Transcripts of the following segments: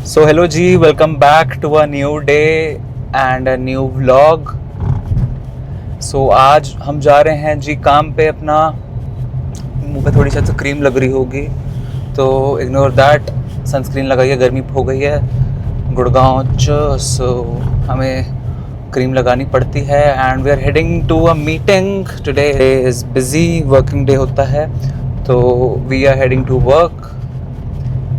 सो hello जी, welcome back to a new day and a new vlog. So आज हम जा रहे हैं जी काम पे। अपना मुंह पे थोड़ी सी क्रीम लग रही होगी तो इग्नोर दैट। सनस्क्रीन लगाई है, गर्मी हो गई है गुड़गांव सो हमें क्रीम लगानी पड़ती है। And we are heading to a meeting. Today is busy working day होता है तो we are heading to work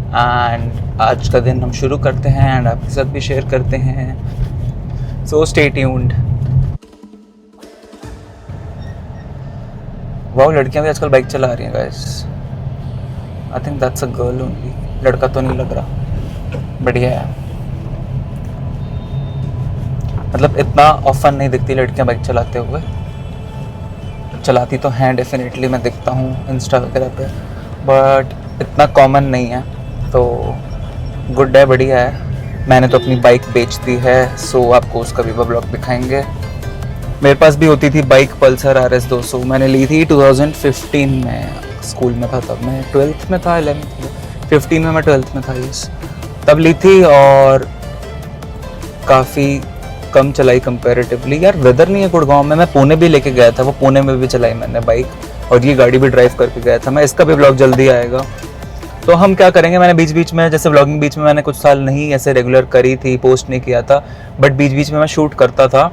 and आज का दिन हम शुरू करते हैं एंड आपके साथ भी शेयर करते हैं। सो स्टे ट्यून्ड। वाह, लड़कियां भी आजकल बाइक चला रही हैं guys. I think that's a girl only, लड़का तो नहीं लग रहा। बढ़िया है, मतलब इतना ऑफन नहीं दिखती लड़कियां बाइक चलाते हुए। चलाती तो हैं डेफिनेटली, मैं दिखता हूँ इंस्टा वगैरह पे, बट इतना कॉमन नहीं है। तो गुड है, बढ़िया है। मैंने तो अपनी बाइक बेच दी है सो आपको उसका भी ब्लॉग दिखाएंगे। मेरे पास भी होती थी बाइक पल्सर RS 200। मैंने ली थी 2015 में, स्कूल में था तब। मैं 12th में था, 11th 15 में मैं 12th में था तब ली थी। और काफ़ी कम चलाई कंपैरेटिवली। यार वेदर नहीं है गुड़गांव में। मैं पुणे भी लेके गया था, वो पुणे में भी चलाई मैंने बाइक और ये गाड़ी भी ड्राइव करके गया था मैं। इसका भी ब्लॉग जल्दी आएगा। तो हम क्या करेंगे, मैंने बीच बीच में, जैसे व्लॉगिंग बीच में मैंने कुछ साल नहीं ऐसे रेगुलर करी थी, पोस्ट नहीं किया था, बट बीच बीच में मैं शूट करता था।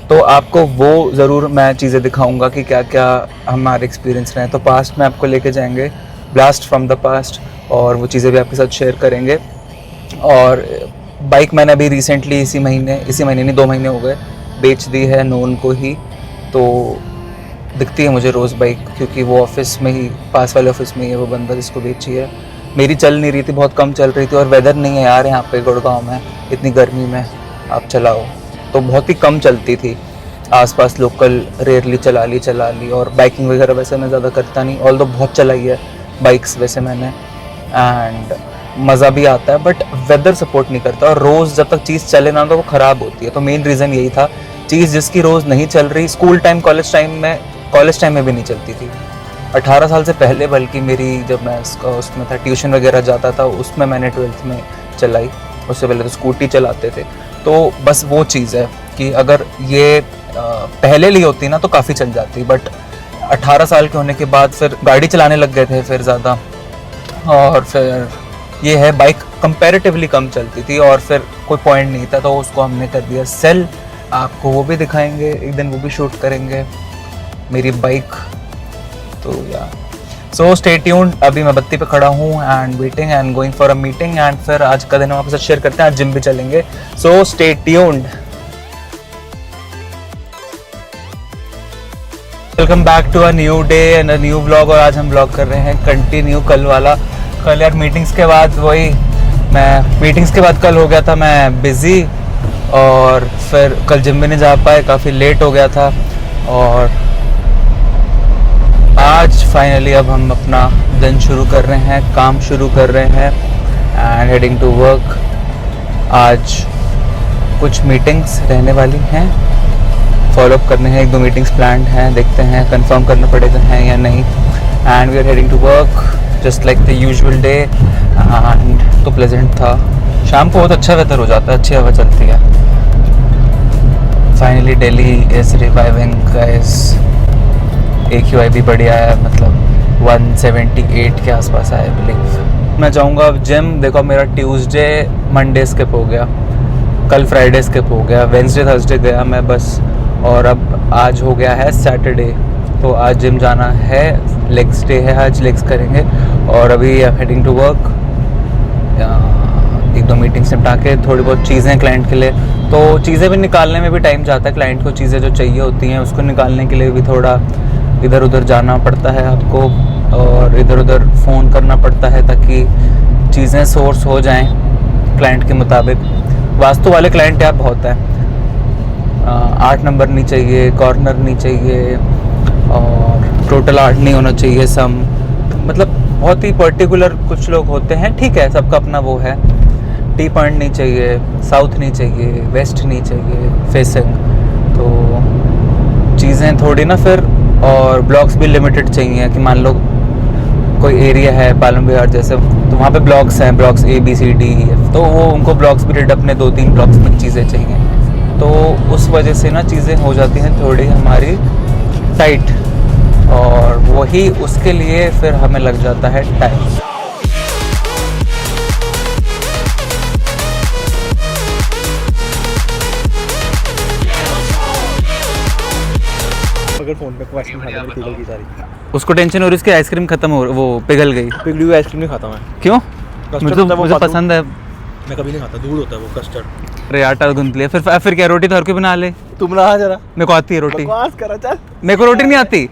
तो आपको वो ज़रूर मैं चीज़ें दिखाऊंगा कि क्या क्या हमारे एक्सपीरियंस रहे। तो पास्ट में आपको लेके जाएंगे, ब्लास्ट फ्रॉम द पास्ट, और वो चीज़ें भी आपके साथ शेयर करेंगे। और बाइक मैंने अभी रिसेंटली इसी महीने नहीं 2 महीने हो गए बेच दी है नोन को ही। तो दिखती है मुझे रोज़ बाइक, क्योंकि वो ऑफिस में ही, पास वाले ऑफिस में ही है वो बंदा जिसको बेची है। मेरी चल नहीं रही थी, बहुत कम चल रही थी, और वेदर नहीं है यार यहाँ पे गुड़गांव में इतनी गर्मी में आप चलाओ तो बहुत ही कम चलती थी। आसपास लोकल रेयरली चला ली। और बाइकिंग वगैरह वैसे मैं ज़्यादा करता नहीं, ऑल दो बहुत चलाई है बाइक्स वैसे मैंने, एंड मज़ा भी आता है, बट वेदर सपोर्ट नहीं करता। और रोज़ जब तक चीज़ चले ना तो वो ख़राब होती है। तो मेन रीज़न यही था, चीज़ जिसकी रोज़ नहीं चल रही, स्कूल टाइम कॉलेज टाइम में भी नहीं चलती थी। 18 साल से पहले, बल्कि मेरी जब मैं उसमें था, ट्यूशन वगैरह जाता था, उसमें मैंने 12th में चलाई। उससे पहले तो स्कूटी चलाते थे। तो बस वो चीज़ है कि अगर ये पहले ली होती ना तो काफ़ी चल जाती, बट 18 साल के होने के बाद फिर गाड़ी चलाने लग गए थे फिर ज़्यादा। और फिर ये है, बाइक कंपैरेटिवली कम चलती थी और फिर कोई पॉइंट नहीं था, तो उसको हमने कर दिया सेल। आपको वो भी दिखाएंगे एक दिन, वो भी शूट करेंगे मेरी बाइक। तो या सो स्टे ट्यून्ड। अभी मैं बत्ती पे खड़ा हूँ and waiting and going for a meeting, and फिर आज का दिन हम आपके साथ शेयर करते हैं। आज जिम भी चलेंगे, so stay tuned. Welcome back to a new day and a new vlog. और आज हम व्लॉग कर रहे हैं कंटिन्यू कल वाला। कल यार मीटिंग्स के बाद कल हो गया था मैं बिज़ी, और फिर कल जिम भी नहीं जा पाए, काफ़ी लेट हो गया था। और आज फाइनली अब हम अपना दिन शुरू कर रहे हैं, काम शुरू कर रहे हैं एंड हेडिंग टू वर्क। आज कुछ मीटिंग्स रहने वाली हैं, फॉलोअप करने हैं। 1-2 मीटिंग्स प्लान्ड हैं, देखते हैं कंफर्म करना पड़ेगा हैं या नहीं। And we are heading to work just like the usual day. And तो प्लेजेंट था, शाम को बहुत अच्छा वेदर हो जाता है, अच्छी हवा चलती है। Finally Delhi is reviving guys. AQI भी बढ़िया है, मतलब 178 के आसपास है आई बिलीव। मैं जाऊँगा अब जिम। देखो मेरा ट्यूसडे मंडे स्किप हो गया, कल फ्राइडे स्किप हो गया, वेंसडे थर्सडे गया मैं बस, और अब आज हो गया है सैटरडे। तो आज जिम जाना है, लेग्स डे है, आज लेग्स करेंगे। और अभी हेडिंग टू वर्क। 1-2 मीटिंग्स निपटा के, थोड़ी बहुत चीज़ें क्लाइंट के लिए, तो चीज़ें भी निकालने में भी टाइम जाता है। क्लाइंट को चीज़ें जो चाहिए होती हैं उसको निकालने के लिए भी थोड़ा इधर उधर जाना पड़ता है आपको, और इधर उधर फ़ोन करना पड़ता है ताकि चीज़ें सोर्स हो जाएं क्लाइंट के मुताबिक। वास्तु वाले क्लाइंट यार बहुत हैं। 8 नंबर नहीं चाहिए, कॉर्नर नहीं चाहिए, और टोटल 8 नहीं होना चाहिए सम, मतलब बहुत ही पर्टिकुलर कुछ लोग होते हैं। ठीक है, सबका अपना वो है। टी पॉइंट नहीं चाहिए, साउथ नहीं चाहिए, वेस्ट नहीं चाहिए फेसिंग, तो चीज़ें थोड़ी ना फिर। और ब्लॉक्स भी लिमिटेड चाहिए कि मान लो कोई एरिया है पालम विहार जैसे, तो वहाँ पे ब्लॉक्स हैं, ब्लॉक्स ABCDEF, तो वो उनको ब्लॉक्स पीरियड अपने 2-3 ब्लॉक्स में चीज़ें चाहिए, तो उस वजह से ना चीज़ें हो जाती हैं थोड़ी हमारी टाइट, और वही उसके लिए फिर हमें लग जाता है टाइम। अगर फोन पे आइसक्रीम खाता है पिघल की सारी, उसको टेंशन हो रही, उसकी आइसक्रीम खत्म हो, वो पिघल गई। पिघली हुई आइसक्रीम नहीं खाता मैं। क्यों? कस्टर्ड मुझे पसंद है। मैं कभी नहीं खाता, दूध होता है वो कस्टर्ड। अरे आटा गूंथ लिया, फिर क्या रोटी तो हर कोई बना ले। तुम बना जरा, मेरे को आती है रोटी। बकवास करा चल। मेरे को रोटी नहीं आती।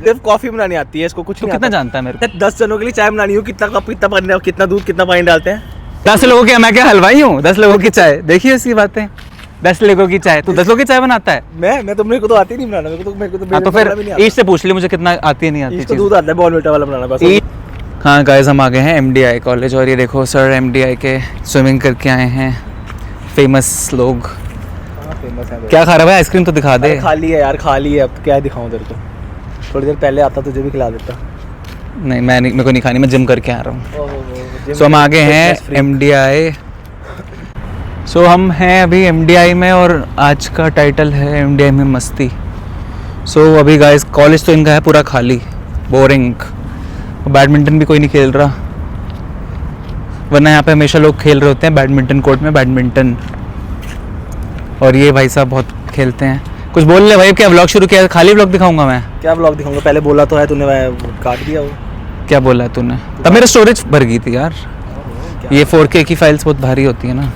सिर्फ कॉफी बनानी आती है, इसको कुछ तो नहीं कितना आता। जानता है मेरे को? 10 जनों के लिए चाय बनानी हो, कितना कप, कितना पानी, कितना दूध, कितना पानी डालते हैं? 10 लोगों की, मैं क्या हलवाई हूँ? 10 लोगों की चाय, देखिए उसकी बातें। 10 लोगों की चाय, तू 10 लोगों की चाय बनाता है? मैं तो, मेरे को तो आती नहीं बनाना, मेरे को तो हाँ, तो फिर ईश से पूछ ली मुझे कितना आती है नहीं आती इसको चीज़। दूध आता है बॉर्नविटा वाला बनाना बस। हाँ गाइस, हम आ गए हैं MDI कॉलेज, और ये देखो सर MDI के स्विमिंग करके आए हैं, फेमस लोग। फेमस है। क्या खा रहा है? आइसक्रीम तो दिखा दे। खाली है यार, खाली है, अब क्या दिखाऊं तेरे को? थोड़ी देर पहले आता तुझे भी खिला देता। नहीं, मैं नहीं, मेरे को नहीं खानी, मैं जिम करके आ रहा हूँ। सो हम आ गए हैं MDI। सो हम हैं अभी MDI में, और आज का टाइटल है MDI में मस्ती। सो अभी गाइस कॉलेज तो इनका है पूरा खाली, बोरिंग। बैडमिंटन भी कोई नहीं खेल रहा, वरना यहाँ पे हमेशा लोग खेल रहे होते हैं बैडमिंटन कोर्ट में बैडमिंटन, और ये भाई साहब बहुत खेलते हैं। कुछ बोल ले भाई, क्या व्लॉग शुरू किया? खाली व्लॉग दिखाऊंगा मैं? क्या व्लॉग दिखाऊंगा? पहले बोला तो है तूने, मैं काट दिया वो। क्या बोला तूने? तब मेरा स्टोरेज भर गई थी यार, ये 4K की फाइल्स बहुत भारी होती है ना।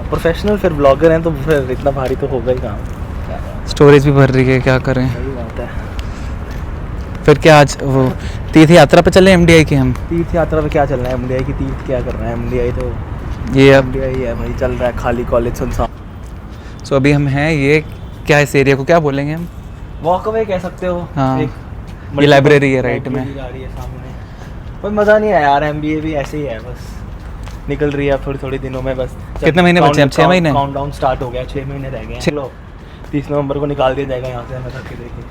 प्रोफेशनल फिर ब्लॉगर हैं तो फिर इतना भारी तो होगा ही काम। स्टोरेज भी भर रही है, क्या करें? सही बात है। फिर क्या आज वो तीर्थ यात्रा पे चले MDI की हम? तीर्थ यात्रा पे क्या चलना है? MDI की तीर्थ क्या करना है? MDI तो ये अब MDI है भाई, चल रहा है खाली कॉलेज सुनसान। सो अभी हम हैं, ये क्या इस एरिया को क्या बोलेंगे हम? वॉक अवे कह सकते हो। हाँ, एक ये लाइब्रेरी है राइट में। लाइब्रेरी आ रही है सामने। कोई मज़ा नहीं है यार, MBA भी ऐसे ही है, बस निकल रही है अब थोड़ी थोड़ी दिनों में बस। कितने महीने बचे हैं? 6 महीने? काउंटडाउन स्टार्ट हो गया, 6 महीने रह गए हैं। चलो 30 नवंबर को निकाल दिया जाएगा यहाँ से, हमें करके देखिए।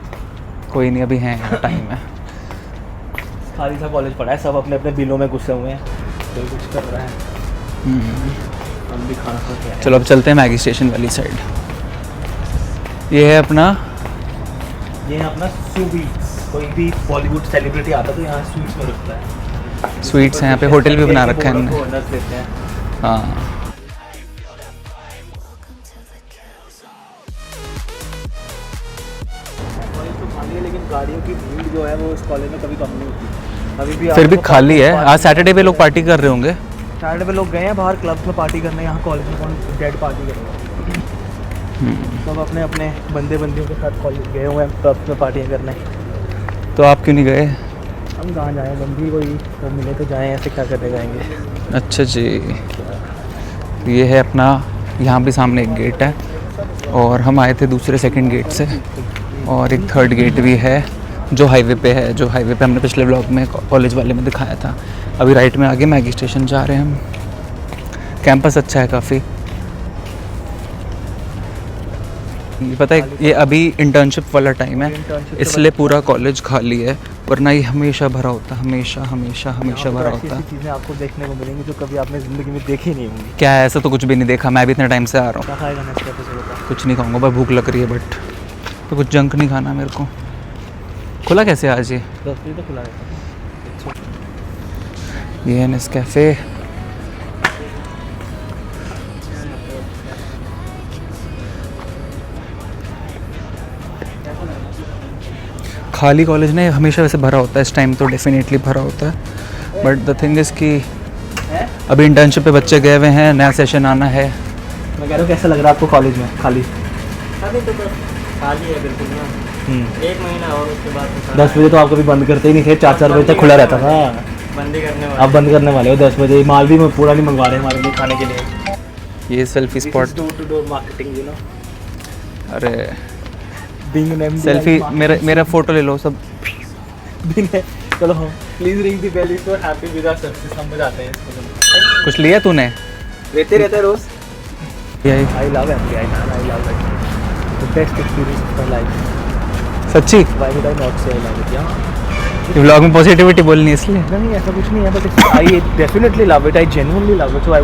कोई नहीं, अभी हैं, टाइम है। खाली सा कॉलेज पड़ा है, सब अपने अपने बिलों में घुसे हुए हैं, कोई कुछ कर रहा है। हम भी खाना खा के आए। चलो अब चलते हैं मैगी स्टेशन वाली साइड। ये है अपना, ये है अपना स्वीट्स। कोई भी बॉलीवुड सेलिब्रिटी आता तो यहाँ स्वीट्स में रुकता है। स्वीट्स हैं यहाँ पे, होटल भी बना रखा है इन्होंने। ऑर्डर देते हैं। हाँ, कॉलेज तो खाली है, लेकिन गाड़ियों की भीड़ जो है वो इस कॉलेज में कभी कम नहीं होती। अभी भी फिर भी आपको खाली है। पार्टी- आज सैटरडे पे लोग पार्टी कर रहे होंगे। सैटरडे पे लोग गए हैं बाहर क्लब में पार्टी करने, यहाँ कॉलेज में कौन डेड पार्टी करेगा? सब अपने अपने बंदे बंदियों के साथ कॉलेज गए हुए हैं क्लब में पार्टियाँ करने। तो आप क्यों नहीं गए? हम कहाँ जाएँ, बंदी कोई तो मिले तो जाएँ, ऐसे क्या करने जाएंगे? अच्छा जी, ये है अपना, यहाँ भी सामने एक गेट है, और हम आए थे दूसरे सेकंड गेट से, और एक थर्ड गेट भी है जो हाईवे पे है, जो हाईवे पे हमने पिछले ब्लॉग में कॉलेज वाले में दिखाया था। अभी राइट में आगे मैगी स्टेशन जा रहे हैं हम। कैंपस अच्छा है काफ़ी। ये पता है, ये अभी इंटर्नशिप वाला टाइम है, इसलिए पूरा कॉलेज खाली है, वरना ये हमेशा भरा होता, हमेशा हमेशा हमेशा भरा होता। ऐसी चीज़ें आपको देखने को मिलेंगी जो कभी आपने ज़िंदगी में देखी नहीं होंगी। क्या है, ऐसा तो कुछ भी नहीं देखा, मैं भी इतने टाइम से आ रहा हूँ। क्या खाएगा नेस्कैफे से बता? कुछ नहीं खाऊंगा, बस भूख लग रही है, बट तो कुछ जंक नहीं खाना मेरे को। खुला कैसे आज ये? 10 बजे तो खुला रहता है। ये है नेस्कैफे। खाली कॉलेज नहीं, हमेशा वैसे भरा होता है, इस टाइम तो डेफिनेटली भरा होता है, बट द थिंग इज़ कि अभी इंटर्नशिप पे बच्चे गए हुए हैं, नया सेशन आना है। मैं कह रहा हूँ कैसा लग रहा है आपको कॉलेज में खाली? अभी तो बस खाली है बिल्कुल ना, 1 महीना और उसके बाद 10 बजे तो आप कभी बंद करते ही नहीं थे, 4-4 बजे तक खुला रहता था। बंदी करने वाले। आप बंद करने वाले हो 10 बजे। माल भी पूरा नहीं मंगवा रहे हमारे लिए खाने के लिए। ये selfie spot, door to door marketing, you know. अरे बीइंग एन एमडी सेल्फी, मेरा फोटो ले लो सब। चलो हम please ring the bell if you are happy with our success. हम बजाते हैं इसको। कुछ लिया तूने? लेते रहते हैं रोज। यही I love MD, I love it, the best experience of my life. सच्ची? व्हाई वुड आई नॉट से आई लव इट? या व्लॉग में पॉजिटिविटी बोलनी है इसलिए। नहीं ऐसा कुछ नहीं है, but I definitely love it, I genuinely love it, so I